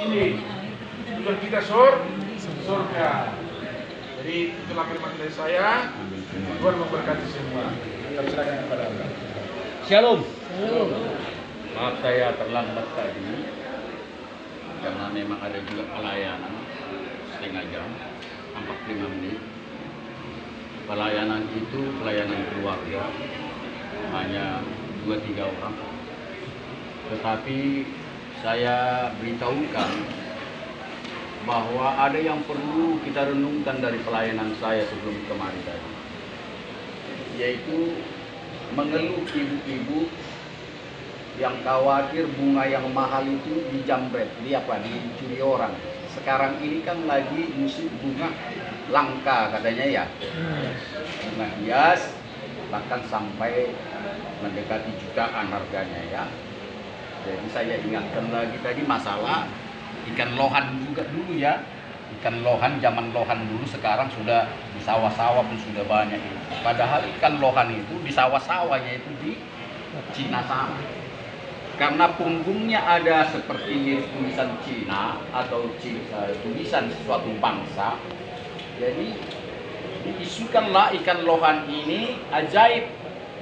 sini. Tujuan kita surga. Jadi itulah firman dari saya. Tuhan memberkati semua. Kami serahkan kepada Allah. Shalom. Maaf saya terlambat tadi karena memang ada juga pelayanan setengah jam, 45 menit. Pelayanan itu pelayanan keluarga, hanya 2-3 orang. Tetapi saya beritahukan bahwa ada yang perlu kita renungkan dari pelayanan saya sebelum kemarin tadi, yaitu mengeluh ibu-ibu yang khawatir bunga yang mahal itu dijamret, dicuri orang. Sekarang ini kan lagi musim bunga langka katanya ya, bunga hias bahkan sampai mendekati jutaan harganya ya. Jadi saya ingatkan lagi tadi masalah ikan lohan juga dulu ya. Ikan lohan, zaman lohan dulu, sekarang sudah di sawah-sawah pun sudah banyak itu. Padahal ikan lohan itu di sawah-sawahnya itu di Cina sana. Karena punggungnya ada seperti mirip tulisan Cina atau tulisan suatu bangsa. Jadi diisukanlah ikan lohan ini ajaib.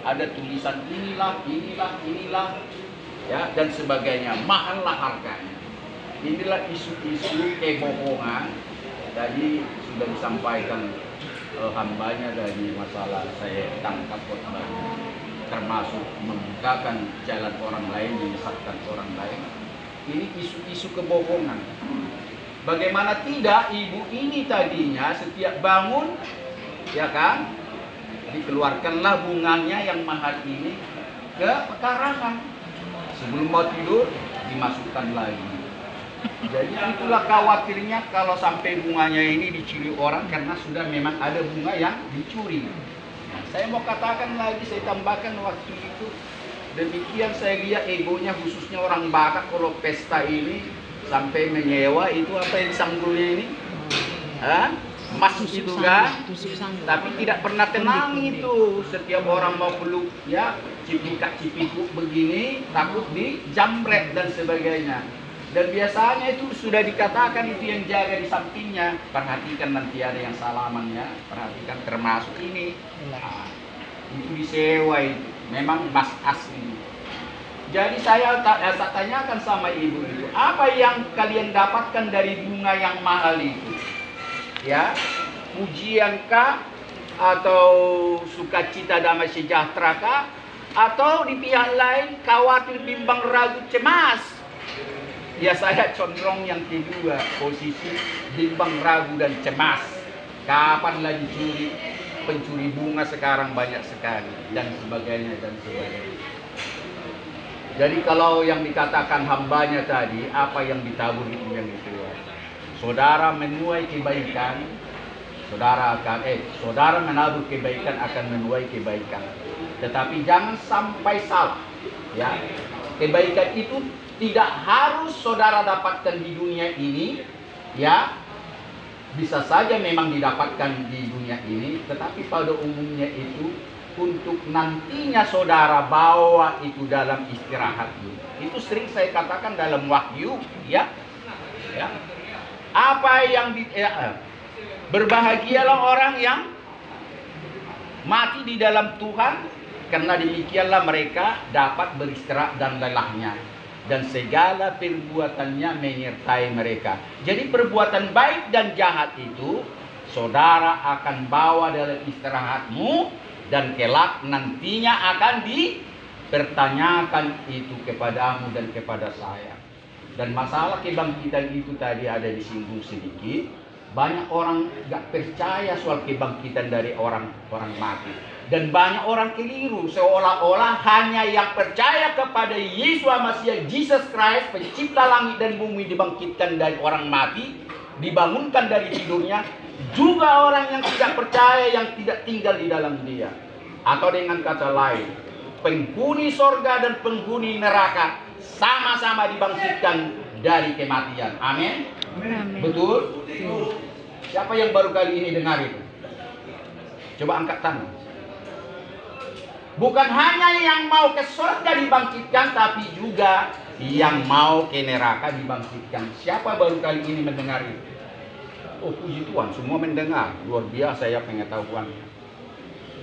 Ada tulisan inilah ya, dan sebagainya. Mahal lah harganya. Inilah isu-isu kebohongan. Tadi sudah disampaikan hambanya dari masalah saya tangkap khotbahnya, termasuk membukakan jalan orang lain, menyesatkan orang lain. Ini isu-isu kebohongan. Bagaimana tidak, ibu ini tadinya setiap bangun, ya kan, dikeluarkanlah bunganya yang mahal ini ke pekarangan. Sebelum mau tidur, dimasukkan lagi. Jadi itulah khawatirnya kalau sampai bunganya ini dicuri orang karena sudah memang ada bunga yang dicuri. Nah, saya mau katakan lagi, saya tambahkan waktu itu, demikian saya lihat egonya khususnya orang Batak kalau pesta ini sampai menyewa itu apa yang sanggulnya ini, emas itu kan, tapi tidak pernah tenang itu. Setiap orang mau peluk ya, cipika-cipikuk begini, takut dijamret dan sebagainya. Dan biasanya itu sudah dikatakan itu yang jaga di sampingnya, perhatikan nanti ada yang salaman ya, perhatikan termasuk ini. Nah, itu disewa itu, memang emas asli. Jadi saya tanyakan sama ibu itu, apa yang kalian dapatkan dari bunga yang mahal itu? Ya, pujiankah atau sukacita damai sejahtera kah? Atau di pihak lain khawatir, bimbang, ragu, cemas? Ya saya condong yang kedua, posisi bimbang, ragu, dan cemas. Kapan lagi pencuri bunga sekarang banyak sekali, dan sebagainya, dan sebagainya. Jadi kalau yang dikatakan hambanya tadi, apa yang ditabur itu yang dikeluar. Saudara menuai kebaikan, saudara menabur kebaikan akan menuai kebaikan. Tetapi jangan sampai salah, ya. Kebaikan itu tidak harus saudara dapatkan di dunia ini, ya. Bisa saja memang didapatkan di dunia ini, tetapi pada umumnya itu untuk nantinya saudara bawa itu dalam istirahat. Itu sering saya katakan dalam Wahyu, ya. Ya. Apa yang berbahagialah orang yang mati di dalam Tuhan, karena demikianlah mereka dapat beristirahat dan lelahnya, dan segala perbuatannya menyertai mereka. Jadi perbuatan baik dan jahat itu saudara akan bawa dalam istirahatmu, dan kelak nantinya akan dipertanyakan itu kepadamu dan kepada saya. Dan masalah kebangkitan itu tadi ada disinggung sedikit. Banyak orang gak percaya soal kebangkitan dari orang mati. Dan banyak orang keliru, seolah-olah hanya yang percaya kepada Yesus Masias, Jesus Christ, pencipta langit dan bumi, dibangkitkan dari orang mati, dibangunkan dari tidurnya. Juga orang yang tidak percaya, yang tidak tinggal di dalam dia. Atau dengan kata lain, penghuni sorga dan penghuni neraka sama-sama dibangkitkan dari kematian. Amin. Betul? Siapa yang baru kali ini dengar itu? Coba angkat tangan. Bukan hanya yang mau ke surga dibangkitkan, tapi juga yang mau ke neraka dibangkitkan. Siapa baru kali ini mendengar itu? Oh puji Tuhan, semua mendengar. Luar biasa ya pengetahuannya.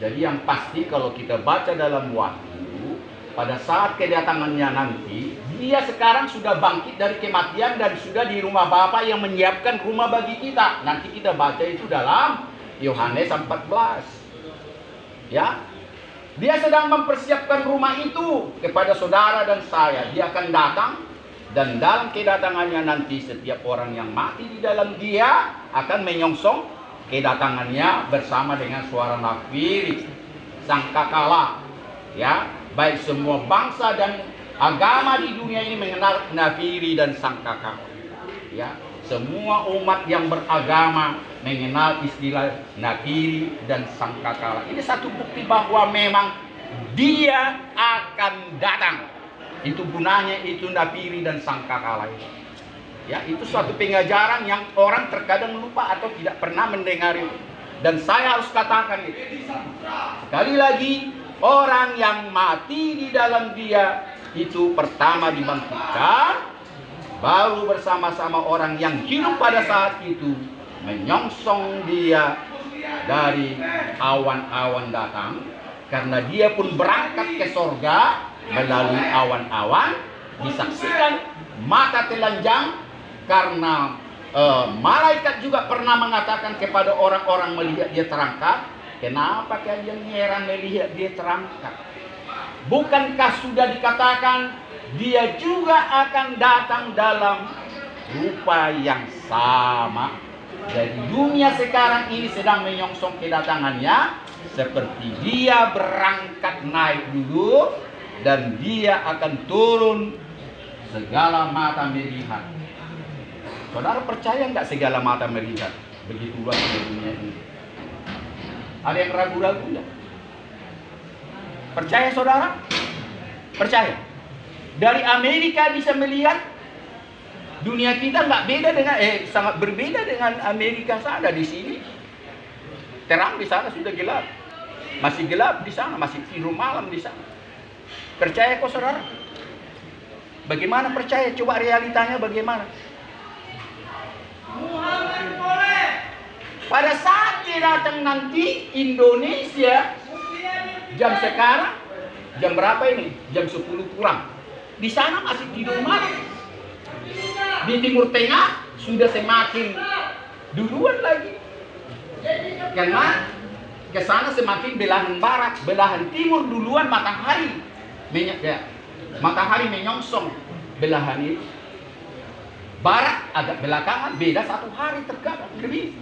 Jadi yang pasti kalau kita baca dalam Wahyu, pada saat kedatangannya nanti, dia sekarang sudah bangkit dari kematian dan sudah di rumah Bapa yang menyiapkan rumah bagi kita. Nanti kita baca itu dalam Yohanes 14. Ya, dia sedang mempersiapkan rumah itu kepada saudara dan saya. Dia akan datang dan dalam kedatangannya nanti setiap orang yang mati di dalam dia akan menyongsong kedatangannya bersama dengan suara nafiri, sangkakala. Ya, baik semua bangsa dan agama di dunia ini mengenal nafiri dan sangkakala. Ya, semua umat yang beragama mengenal istilah nafiri dan sangkakala. Ini satu bukti bahwa memang dia akan datang. Itu gunanya itu nafiri dan sangkakala itu. Ya, itu suatu pengajaran yang orang terkadang lupa atau tidak pernah mendengar itu. Dan saya harus katakan itu. Sekali lagi, orang yang mati di dalam dia itu pertama dibangkitkan, baru bersama-sama orang yang hidup pada saat itu menyongsong dia dari awan-awan datang, karena dia pun berangkat ke sorga melalui awan-awan, disaksikan mata telanjang, karena malaikat juga pernah mengatakan kepada orang-orang melihat dia terangkat, kenapa kalian heran melihat dia terangkat? Bukankah sudah dikatakan dia juga akan datang dalam rupa yang sama? Jadi dunia sekarang ini sedang menyongsong kedatangannya, seperti dia berangkat naik dulu dan dia akan turun, segala mata melihat. Saudara percaya nggak segala mata melihat? Begitu luas dunia ini. Ada yang ragu-ragu nggak? Percaya saudara? Percaya? Dari Amerika bisa melihat, dunia kita nggak beda dengan sangat berbeda dengan Amerika sana. Di sini terang, di sana sudah gelap. Masih gelap di sana, masih tidur malam di sana. Percaya kok saudara? Bagaimana percaya? Coba realitanya bagaimana? Pada saat dia datang nanti Indonesia, jam sekarang jam berapa ini? Jam 10 kurang. Di sana masih tidur malam. Di Timur Tengah sudah semakin duluan lagi. Karena ke sana semakin belahan barat, belahan timur duluan matahari. Matahari menyongsong belahan itu. Barat agak belakangan, beda 1 hari terkadang lebih.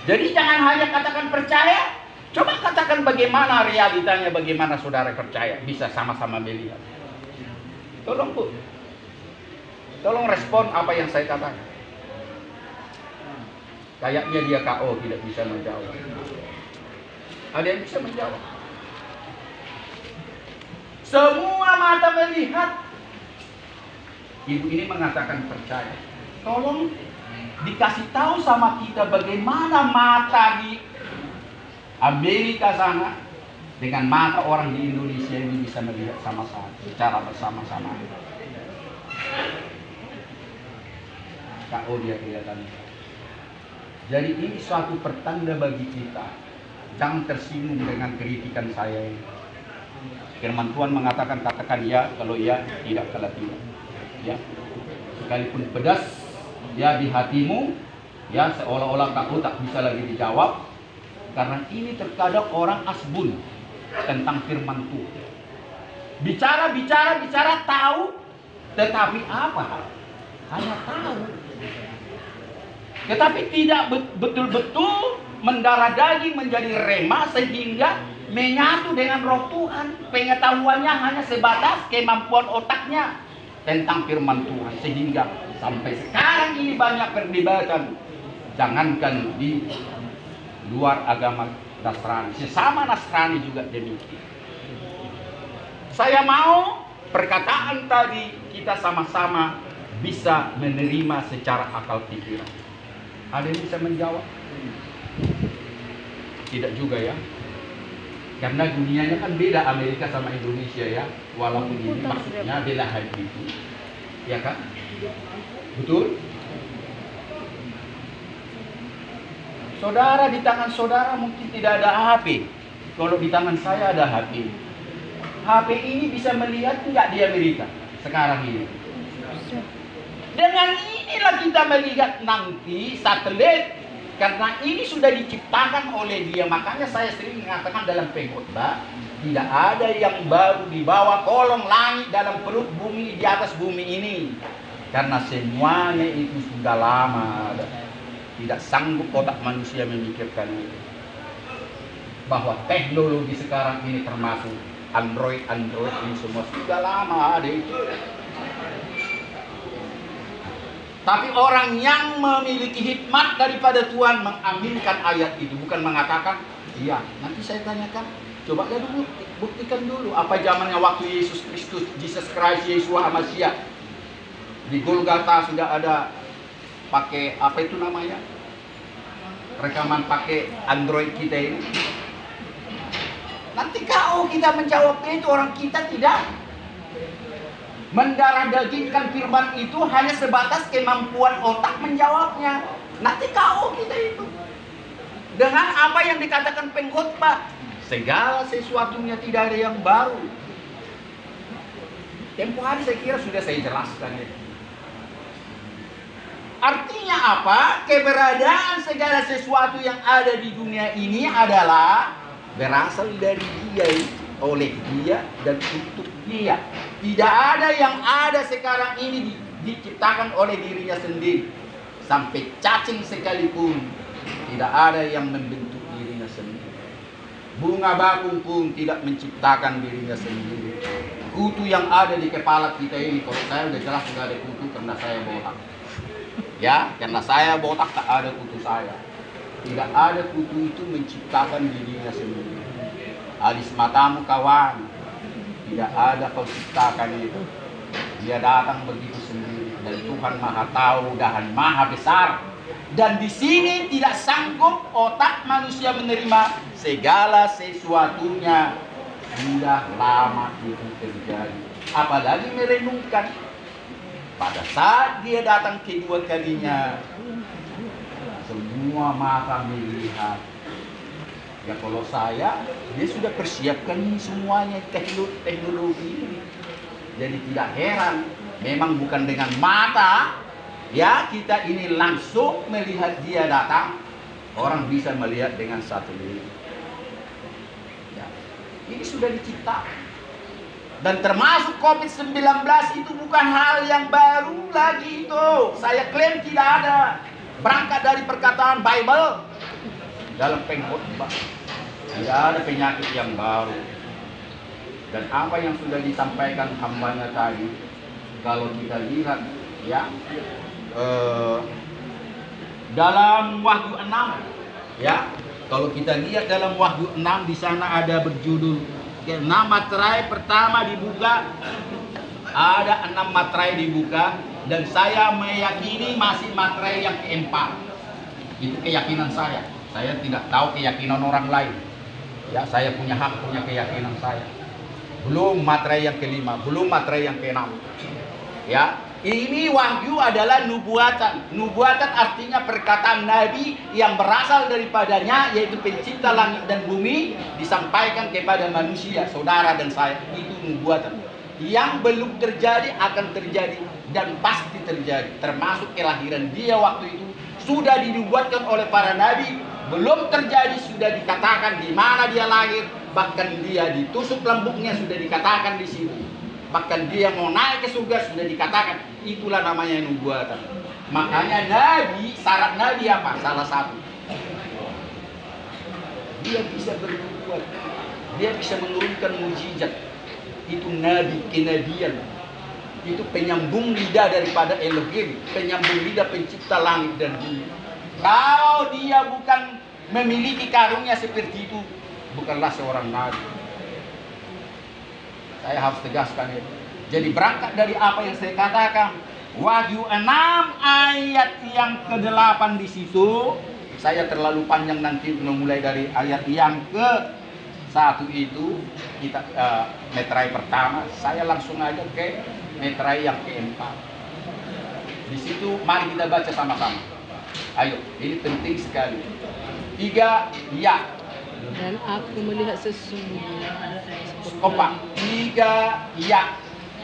Jadi jangan hanya katakan percaya, coba katakan bagaimana realitanya, bagaimana saudara percaya, bisa sama-sama melihat. Tolong Bu, tolong respon apa yang saya katakan. Kayaknya dia KO, tidak bisa menjawab. Ada yang bisa menjawab? Semua mata melihat. Ibu ini mengatakan percaya. Tolong dikasih tahu sama kita bagaimana mata di Amerika sana dengan mata orang di Indonesia ini bisa melihat sama-sama, secara bersama-sama. KO dia kelihatan. Jadi ini suatu pertanda bagi kita. Jangan tersinggung dengan kritikan saya ini. Firman Tuhan mengatakan katakan ya, kalau ya tidak kalah tidak. Ya, sekalipun pedas ya di hatimu, ya seolah-olah kamu tak bisa lagi dijawab, karena ini terkadang orang asbun tentang firman Tuhan. Bicara tahu, tetapi apa? Hanya tahu, tetapi tidak betul-betul mendarah daging menjadi rema sehingga menyatu dengan roh Tuhan. Pengetahuannya hanya sebatas kemampuan otaknya tentang firman Tuhan, sehingga sampai sekarang ini banyak perdebatan, jangankan di luar agama Nasrani, sesama Nasrani juga demikian. Saya mau perkataan tadi kita sama-sama bisa menerima secara akal pikiran. Ada yang bisa menjawab? Tidak juga ya. Karena dunianya kan beda Amerika sama Indonesia ya. Walaupun ini maksudnya belahan itu. Ya kan? Betul? Saudara, di tangan saudara mungkin tidak ada HP. Kalau di tangan saya ada HP. HP ini bisa melihat tidak di Amerika sekarang ini. Dengan inilah kita melihat nanti satelit. Karena ini sudah diciptakan oleh dia. Makanya saya sering mengatakan dalam pengkhotbah, tidak ada yang baru di bawah kolong langit dalam perut bumi, di atas bumi ini. Karena semuanya itu sudah lama ada. Tidak sanggup otak manusia memikirkan itu. Bahwa teknologi sekarang ini termasuk Android ini semua sudah lama ada itu. Tapi orang yang memiliki hikmat daripada Tuhan mengaminkan ayat itu. Bukan mengatakan, iya nanti saya tanyakan. Coba dulu, buktikan dulu. Apa zamannya waktu Yesus Kristus, Jesus Christ, Yeshua Mashiach. Di Golgota sudah ada pakai apa itu namanya, rekaman pakai Android kita ini. Nanti kalau kita menjawabnya itu, orang kita tidak mendarah dagingkan firman itu hanya sebatas kemampuan otak menjawabnya. Nanti kalau kita itu dengan apa yang dikatakan pengkhotbah, segala sesuatunya tidak ada yang baru. Tempo hari saya kira sudah saya jelaskan itu. Artinya apa? Keberadaan segala sesuatu yang ada di dunia ini adalah berasal dari dia, oleh dia, dan untuk dia. Tidak ada yang ada sekarang ini diciptakan oleh dirinya sendiri. Sampai cacing sekalipun tidak ada yang membentuk dirinya sendiri. Bunga bakung pun tidak menciptakan dirinya sendiri. Kutu yang ada di kepala kita ini, kalau saya udah jelas sudah ada kutu karena saya botak. Ya, karena saya botak tak ada kutu saya. Tidak ada kutu itu menciptakan dirinya sendiri. Alis matamu kawan, tidak ada kau ciptakan itu. Dia datang begitu sendiri. Dan Tuhan Maha Tahu dan Maha Besar. Dan di sini tidak sanggup otak manusia menerima segala sesuatunya. Sudah lama itu terjadi. Apalagi merenungkan. Pada saat dia datang kedua kalinya, semua mata melihat. Ya kalau saya, dia sudah persiapkan ini semuanya teknologi ini. Jadi tidak heran, memang bukan dengan mata, ya kita ini langsung melihat dia datang. Orang bisa melihat dengan satelit. Ya, ini sudah diciptakan. Dan termasuk COVID-19 itu bukan hal yang baru lagi itu. Saya klaim tidak ada. Berangkat dari perkataan Bible dalam pengkhotbah. Tidak ada penyakit yang baru. Dan apa yang sudah disampaikan hambanya tadi, kalau kita lihat ya dalam Wahyu 6 ya, kalau kita lihat dalam Wahyu 6 di sana ada berjudul nama materai pertama dibuka, ada 6 materai dibuka, dan saya meyakini masih materai yang keempat. Itu keyakinan saya. Saya tidak tahu keyakinan orang lain. Ya, saya punya hak, punya keyakinan saya. Belum materai yang kelima, belum materai yang keenam. Ya, ini wahyu adalah nubuatan. Nubuatan artinya perkataan Nabi yang berasal daripadanya, yaitu pencipta langit dan bumi, disampaikan kepada manusia, saudara dan saya. Itu nubuatan. Yang belum terjadi akan terjadi dan pasti terjadi. Termasuk kelahiran dia waktu itu sudah dinubuatkan oleh para nabi. Belum terjadi sudah dikatakan di mana dia lahir. Bahkan dia ditusuk lambungnya sudah dikatakan di situ. Bahkan dia mau naik ke surga sudah dikatakan. Itulah namanya nubuatan. Makanya nabi, syarat nabi apa? Salah satu, dia bisa bernubuat. Dia bisa menurunkan mujizat. Itu nabi, kenabian. Itu penyambung lidah daripada Elohim. Penyambung lidah pencipta langit dan bumi. Kalau dia bukan memiliki karunia seperti itu, bukanlah seorang nabi. Saya harus tegaskan itu. Jadi berangkat dari apa yang saya katakan, Wahyu 6 ayat yang ke-8 di situ. Saya terlalu panjang nanti memulai dari ayat yang ke Satu itu kita meterai pertama, saya langsung aja ke meterai yang keempat. Di situ mari kita baca sama-sama. Ayo, ini penting sekali. 3, ya. Dan aku melihat sesungguhnya Kompak. 3, ya.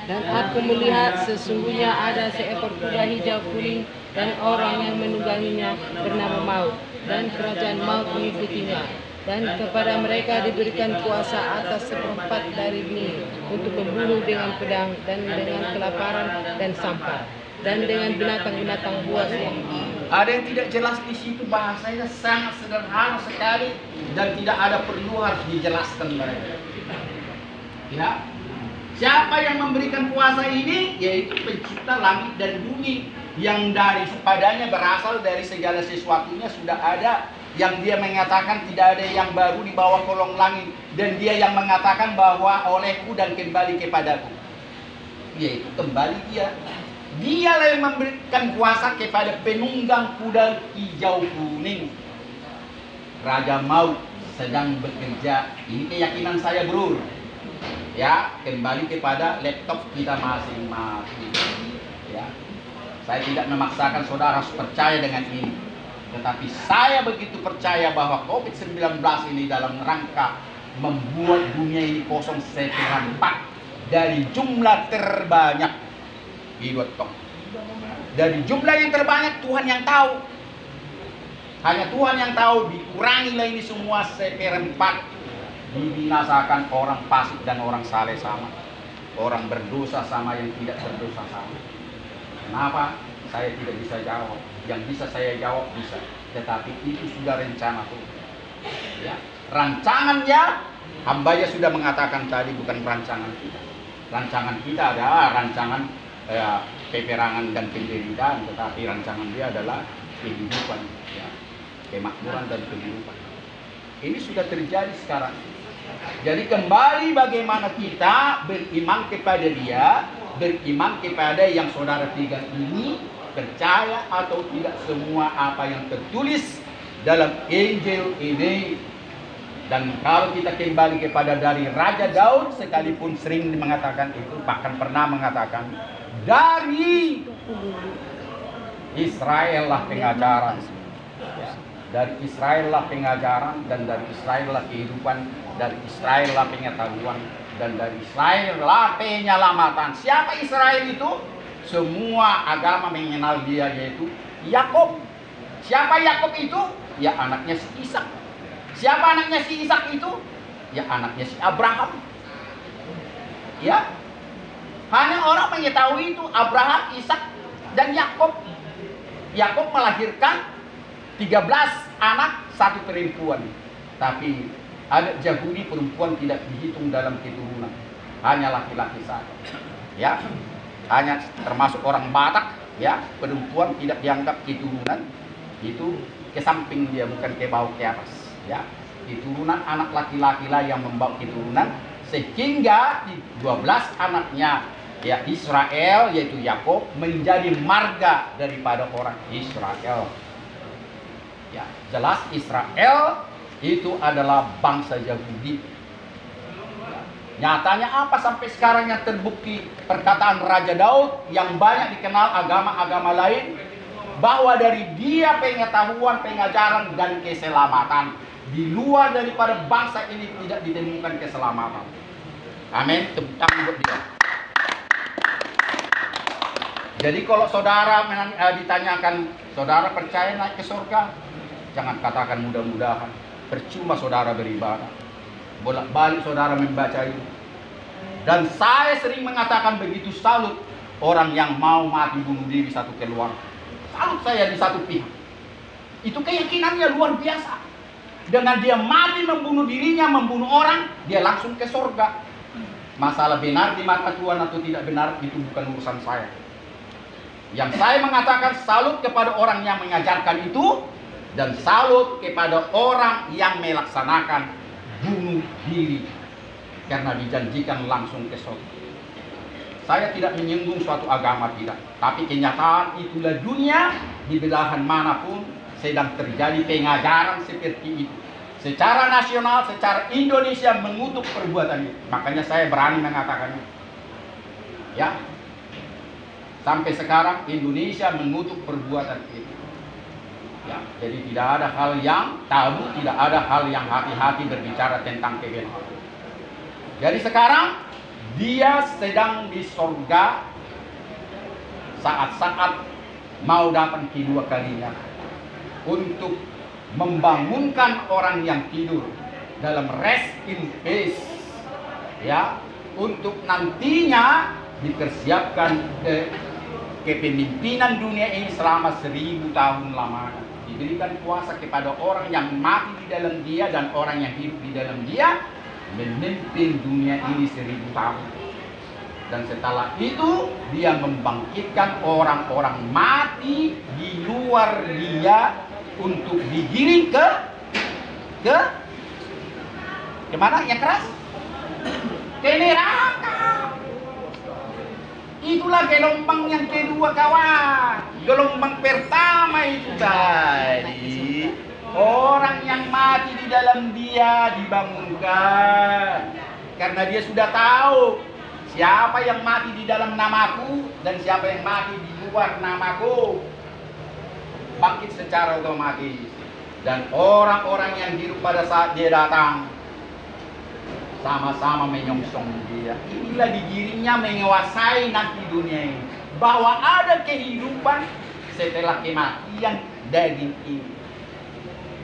Dan aku melihat sesungguhnya ada seekor kuda hijau kuning dan orang yang menungganginya bernama Maut, dan kerajaan Maut mengikutinya. Dan kepada mereka diberikan kuasa atas seperempat dari bumi untuk membunuh dengan pedang dan dengan kelaparan dan sampar dan dengan binatang-binatang buas yang Ada yang tidak jelas di situ, bahasanya sangat sederhana sekali dan tidak ada perlu harus dijelaskan mereka. Ya, siapa yang memberikan kuasa ini? Yaitu pencipta langit dan bumi, yang dari padanya berasal dari segala sesuatunya sudah ada, yang dia mengatakan tidak ada yang baru di bawah kolong langit, dan dia yang mengatakan bahwa olehku dan kembali kepadaku, yaitu kembali dia. Dialah yang memberikan kuasa kepada penunggang kuda hijau kuning. Raja Maut sedang bekerja. Ini keyakinan saya, bro. Ya, kembali kepada laptop kita masing-masing. Ya, saya tidak memaksakan saudara harus percaya dengan ini. Tetapi saya begitu percaya bahwa COVID-19 ini dalam rangka membuat dunia ini kosong seperempat dari jumlah terbanyak. Dari jumlah yang terbanyak Tuhan yang tahu. Hanya Tuhan yang tahu. Dikurangilah ini semua seperempat. Dibinasakan orang fasik dan orang saleh sama. Orang berdosa sama yang tidak berdosa sama. Kenapa? Saya tidak bisa jawab. Yang bisa saya jawab bisa. Tetapi itu sudah rencana Tuhan. Ya. Rancangannya, hambanya sudah mengatakan tadi, bukan rancangan kita. Rancangan kita adalah rancangan peperangan dan penderitaan, tetapi rancangan dia adalah kehidupan, ya, kemakmuran dan kehidupan. Ini sudah terjadi sekarang. Jadi kembali bagaimana kita beriman kepada dia, beriman kepada yang saudara tiga ini, percaya atau tidak semua apa yang tertulis dalam Injil ini. Dan kalau kita kembali kepada dari Raja Daud, sekalipun sering mengatakan itu, bahkan pernah mengatakan, dari Israel lah pengajaran, dari Israel lah pengajaran, dan dari Israel lah kehidupan, dari Israel lah pengetahuan, dan dari Israel lah penyelamatan. Siapa Israel itu? Semua agama mengenal dia, yaitu Yakub. Siapa Yakub itu? Ya anaknya si Ishak. Siapa anaknya si Ishak itu? Ya anaknya si Abraham. Ya, hanya orang mengetahui itu Abraham, Ishak, dan Yakub. Yakub melahirkan 13 anak, 1 perempuan. Tapi ada Yahudi perempuan tidak dihitung dalam keturunan, hanya laki-laki saja. Ya, hanya termasuk orang Batak. Ya, perempuan tidak dianggap keturunan, itu ke samping dia, bukan ke bawah ke atas. Ya, keturunan anak laki-laki lah yang membawa keturunan, sehingga 12 anaknya ya Israel, yaitu Yakub, menjadi marga daripada orang Israel. Ya, jelas Israel itu adalah bangsa Yahudi. Nyatanya apa sampai sekarang yang terbukti? Perkataan Raja Daud yang banyak dikenal agama-agama lain, bahwa dari dia pengetahuan, pengajaran, dan keselamatan. Di luar daripada bangsa ini tidak ditemukan keselamatan. Amin. Tepuk tangan buat dia. Jadi kalau saudara ditanyakan, saudara percaya naik ke surga? Jangan katakan mudah-mudahan. Percuma saudara beribadah. Bolak-balik saudara membaca itu. Dan saya sering mengatakan begitu salut orang yang mau mati bunuh diri satu keluarga. Salut saya di satu pihak. Itu keyakinannya luar biasa. Dengan dia mati membunuh dirinya, membunuh orang, dia langsung ke surga. Masalah benar di mata Tuhan atau tidak benar itu bukan urusan saya. Yang saya mengatakan salut kepada orang yang mengajarkan itu, dan salut kepada orang yang melaksanakan bunuh diri karena dijanjikan langsung ke surga. Saya tidak menyinggung suatu agama, tidak. Tapi kenyataan itulah dunia, di belahan manapun sedang terjadi pengajaran seperti itu. secara nasional, secara Indonesia mengutuk perbuatan itu. Makanya saya berani mengatakannya. Ya, sampai sekarang Indonesia mengutuk perbuatan itu. Ya, jadi tidak ada hal yang tabu, tidak ada hal yang hati-hati berbicara tentang kebenaran. Jadi sekarang dia sedang di sorga saat-saat mau datang kedua kalinya untuk membangunkan orang yang tidur dalam rest in peace, ya, untuk nantinya dipersiapkan kepemimpinan dunia ini selama 1000 tahun lamanya. Diberikan kuasa kepada orang yang mati di dalam dia dan orang yang hidup di dalam dia memimpin dunia ini 1000 tahun. Dan setelah itu dia membangkitkan orang-orang mati di luar dia untuk digiring ke mana yang keras? Ke neraka. Itulah gelombang yang kedua, kawan. Gelombang pertama itu tadi orang yang mati di dalam dia dibangunkan karena dia sudah tahu siapa yang mati di dalam namaku dan siapa yang mati di luar namaku. Bangkit secara otomatis. Dan orang-orang yang hidup pada saat dia datang sama-sama menyongsong dia. Inilah digiringnya menguasai nanti dunia ini. Bahwa ada kehidupan setelah kematian daging ini.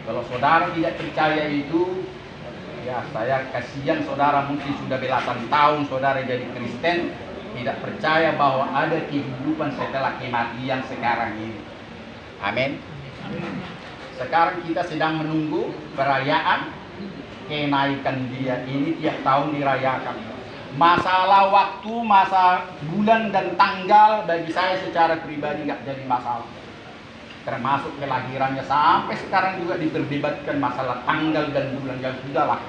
Kalau saudara tidak percaya itu, ya saya kasihan saudara, mungkin sudah belasan tahun saudara jadi Kristen, tidak percaya bahwa ada kehidupan setelah kematian sekarang ini. Amin. Sekarang kita sedang menunggu perayaan kenaikan dia ini, tiap tahun dirayakan. Masalah waktu, masa bulan dan tanggal bagi saya secara pribadi nggak jadi masalah. Termasuk kelahirannya sampai sekarang juga diperdebatkan masalah tanggal dan bulan, yang sudahlah.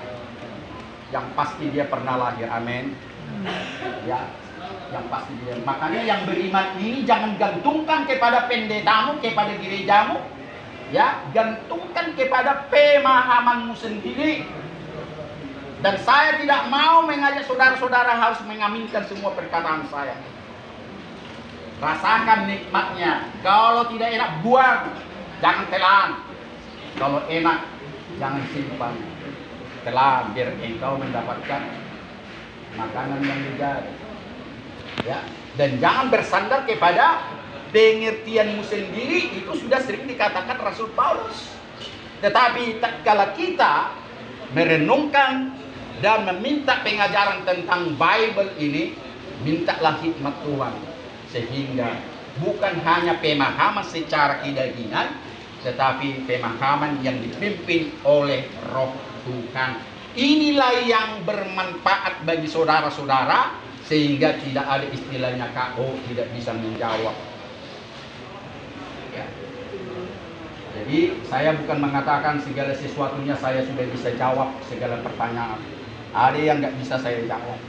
Yang pasti dia pernah lahir. Amin. Ya. Yang pasti dia. Makanya yang beriman ini jangan gantungkan kepada pendetamu, kepada gerejamu, ya, gantungkan kepada pemahamanmu sendiri. Dan saya tidak mau mengajak saudara-saudara harus mengaminkan semua perkataan saya. Rasakan nikmatnya. Kalau tidak enak, buang, jangan telan. Kalau enak, jangan simpan. Telan biar engkau mendapatkan makanan yang dijaga. Ya, dan jangan bersandar kepada pengertianmu sendiri. Itu sudah sering dikatakan Rasul Paulus. Tetapi tatkala kita merenungkan dan meminta pengajaran tentang Bible ini, mintalah hikmat Tuhan, sehingga bukan hanya pemahaman secara kedagingan, tetapi pemahaman yang dipimpin oleh Roh Tuhan. Inilah yang bermanfaat bagi saudara-saudara, sehingga tidak ada istilahnya KO tidak bisa menjawab. Ya. Jadi saya bukan mengatakan segala sesuatunya saya sudah bisa jawab segala pertanyaan. Ada yang nggak bisa saya jawab.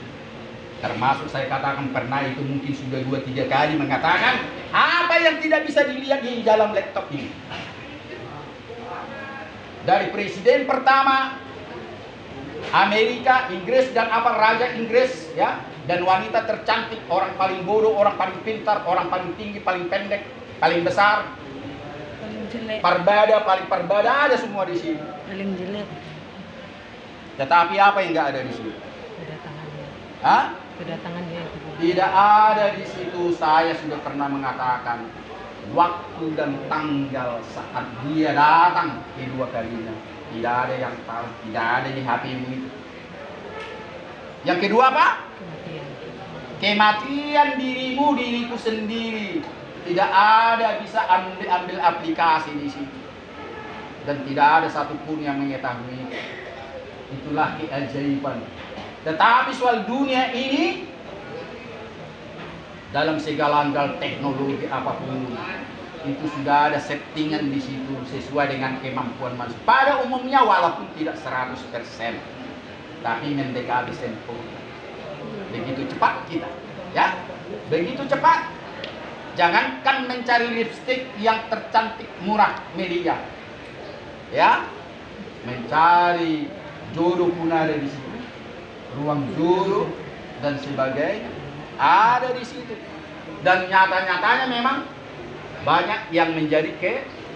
Termasuk saya katakan pernah itu mungkin sudah 2-3 kali mengatakan apa yang tidak bisa dilihat di dalam laptop ini. Dari presiden pertama Amerika, Inggris, dan apa raja Inggris, ya, dan wanita tercantik, orang paling bodoh, orang paling pintar, orang paling tinggi, paling pendek, paling besar, Paling jelek. paling perbada, ada semua di sini. Paling jelek. Tetapi apa yang nggak ada di sini? Kedatangannya. Hah? Kedatangannya itu. Tidak ada di situ. Saya sudah pernah mengatakan waktu dan tanggal saat dia datang kedua kalinya. Tidak ada yang tahu, tidak ada di hatimu itu. Yang kedua apa? Kematian. Kematian diriku sendiri. Tidak ada bisa ambil aplikasi di situ. Dan tidak ada satupun yang mengetahui. Itulah keajaiban. Tetapi soal dunia ini, dalam segala hal teknologi apapun, itu sudah ada settingan di situ sesuai dengan kemampuan manusia. Pada umumnya walaupun tidak 100%, tapi mendekati sempurna. Begitu cepat kita, ya, begitu cepat. Jangankan mencari lipstik yang tercantik murah meriah, ya, mencari jodoh pun ada di situ, ruang jodoh dan sebagainya ada di situ. Dan nyata-nyatanya memang banyak yang menjadi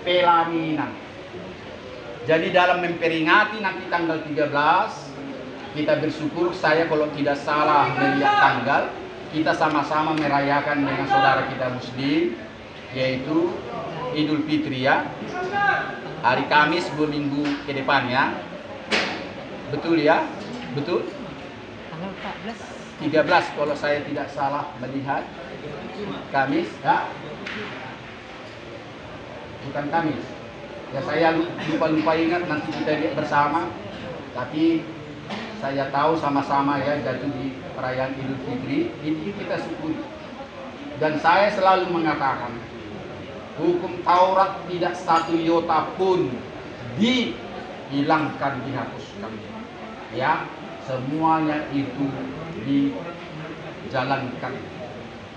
pelaminan. Jadi dalam memperingati nanti tanggal 13, kita bersyukur, saya kalau tidak salah melihat tanggal, kita sama-sama merayakan dengan saudara kita Muslim, yaitu Idul Fitri ya. Hari Kamis 2 minggu ke depannya. Betul ya? Betul? Tanggal 13 kalau saya tidak salah melihat. Kamis ya? Bukan Kamis. Ya saya lupa ingat, nanti kita lihat bersama. Tapi saya tahu sama-sama ya jatuh di perayaan Idul Fitri, ini kita syukuri. Dan saya selalu mengatakan, hukum Taurat tidak satu iota pun dihilangkan, dihapuskan. Ya, semuanya itu dijalankan.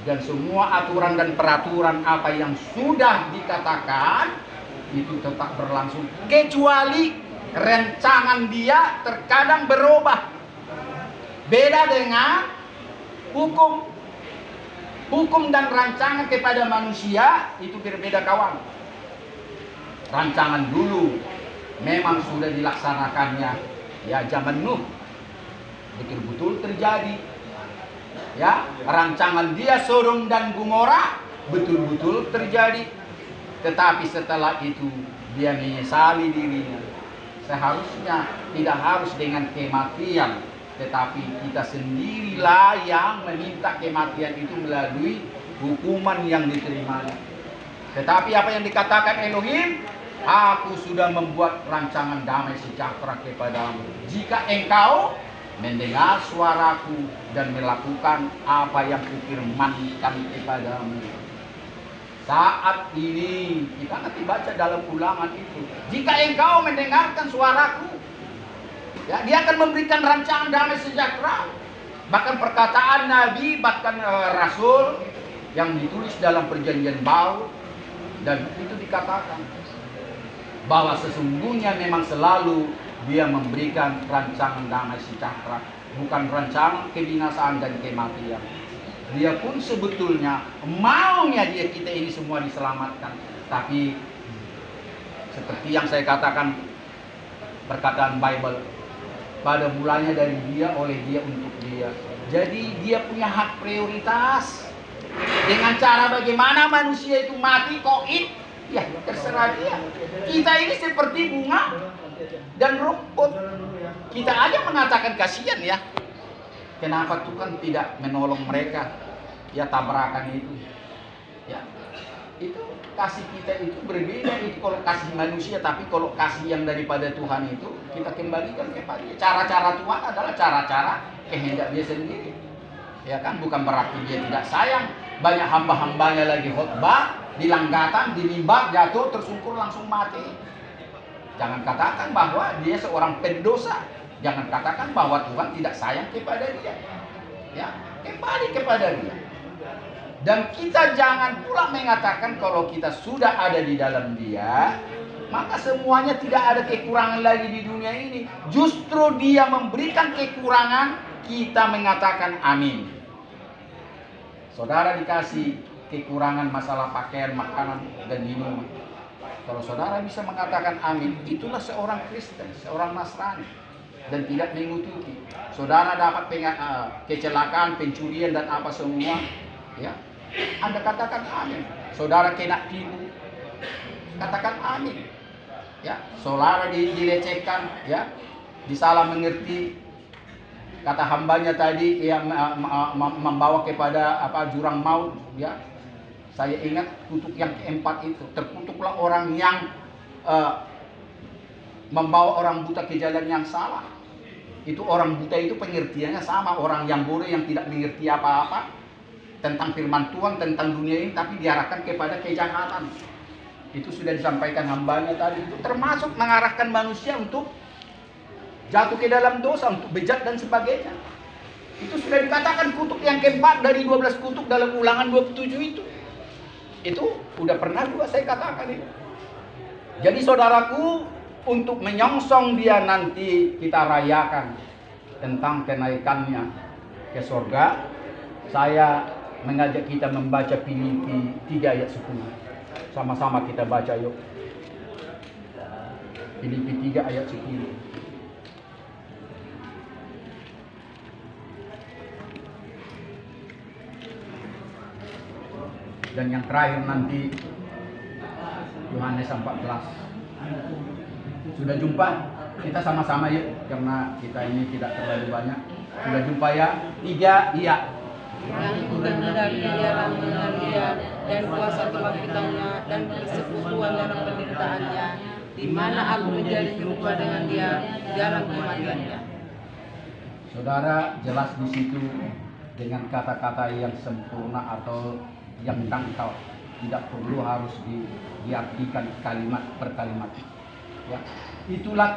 Dan semua aturan dan peraturan apa yang sudah dikatakan itu tetap berlangsung, kecuali rancangan dia terkadang berubah. Beda dengan hukum. Hukum dan rancangan kepada manusia itu berbeda kawan. Rancangan dulu memang sudah dilaksanakannya ya zaman Nuh, betul-betul terjadi. Ya, rancangan dia Sodom dan Gomora betul-betul terjadi. Tetapi setelah itu dia menyesali dirinya. Seharusnya tidak harus dengan kematian, tetapi kita sendirilah yang meminta kematian itu melalui hukuman yang diterimanya. Tetapi apa yang dikatakan Elohim, aku sudah membuat rancangan damai sejahtera kepadamu jika engkau mendengar suaraku dan melakukan apa yang kufirmankan kepadamu. Saat ini kita nanti baca dalam Ulangan itu, jika engkau mendengarkan suaraku, ya, dia akan memberikan rancangan damai sejahtera. Bahkan perkataan Nabi, bahkan Rasul yang ditulis dalam perjanjian baru, dan itu dikatakan bahwa sesungguhnya memang selalu dia memberikan rancangan damai sejahtera, bukan rancangan kebinasaan dan kematian. Dia pun sebetulnya maunya kita ini semua diselamatkan. Tapi seperti yang saya katakan, perkataan Bible, pada mulanya dari dia, oleh dia, untuk dia. Jadi dia punya hak prioritas. Dengan cara bagaimana manusia itu mati koit, ya terserah dia. Kita ini seperti bunga dan rumput. Kita aja mengatakan kasihan ya. Kenapa Tuhan tidak menolong mereka? Ya tabrakan itu. Ya, itu kasih kita itu berbeda. Itu kalau kasih manusia, tapi kalau kasih yang daripada Tuhan itu kita kembalikan kepada dia. Cara-cara Tuhan adalah cara-cara kehendak dia sendiri. Ya kan, bukan berarti dia tidak sayang. Banyak hamba-hambanya lagi khotbah, dilanggatan, di mimbar, jatuh, tersungkur, langsung mati. Jangan katakan bahwa dia seorang pendosa. Jangan katakan bahwa Tuhan tidak sayang kepada dia. Ya, kembali kepada dia. Dan kita jangan pula mengatakan kalau kita sudah ada di dalam dia, maka semuanya tidak ada kekurangan lagi di dunia ini. Justru dia memberikan kekurangan, kita mengatakan amin. Saudara dikasih kekurangan masalah pakaian, makanan, dan minuman. Kalau saudara bisa mengatakan amin, itulah seorang Kristen, seorang Nasrani, dan tidak mengutuki. Saudara dapat kecelakaan, pencurian, dan apa semua, ya, Anda katakan amin. Saudara kena tipu, katakan amin. Ya, saudara dilecehkan, ya, disalah mengerti, kata hambanya tadi, yang membawa kepada jurang maut, ya. Saya ingat kutuk yang keempat itu, terkutuklah orang yang membawa orang buta ke jalan yang salah. Itu orang buta itu pengertiannya sama orang yang bodoh yang tidak mengerti apa-apa tentang firman Tuhan, tentang dunia ini, tapi diarahkan kepada kejahatan. Itu sudah disampaikan hambanya tadi, itu termasuk mengarahkan manusia untuk jatuh ke dalam dosa, untuk bejat dan sebagainya. Itu sudah dikatakan kutuk yang keempat dari 12 kutuk dalam Ulangan 27 itu. Itu udah pernah juga saya katakan itu. Jadi saudaraku, untuk menyongsong dia nanti kita rayakan tentang kenaikannya ke surga, saya mengajak kita membaca Filipi 3 ayat 10. Sama-sama kita baca yuk. Filipi 3 ayat 10. Dan yang terakhir nanti Yohanes 14. Sudah jumpa? Kita sama-sama yuk, karena kita ini tidak terlalu banyak. Sudah jumpa ya? 3, iya. Yang menghendaki ialah mengenal dia dan kuasa kebangkitannya dan persekutuan dalam penderitaannya, di mana aku menjadi serupa dengan dia dalam kematiannya. Saudara, jelas di situ dengan kata-kata yang sempurna atau yang dangkal, tidak perlu harus diartikan kalimat per kalimat. Ya, itulah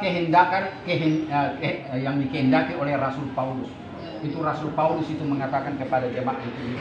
yang dikehendaki oleh Rasul Paulus. Itu Rasul Paulus itu mengatakan kepada jemaat itu.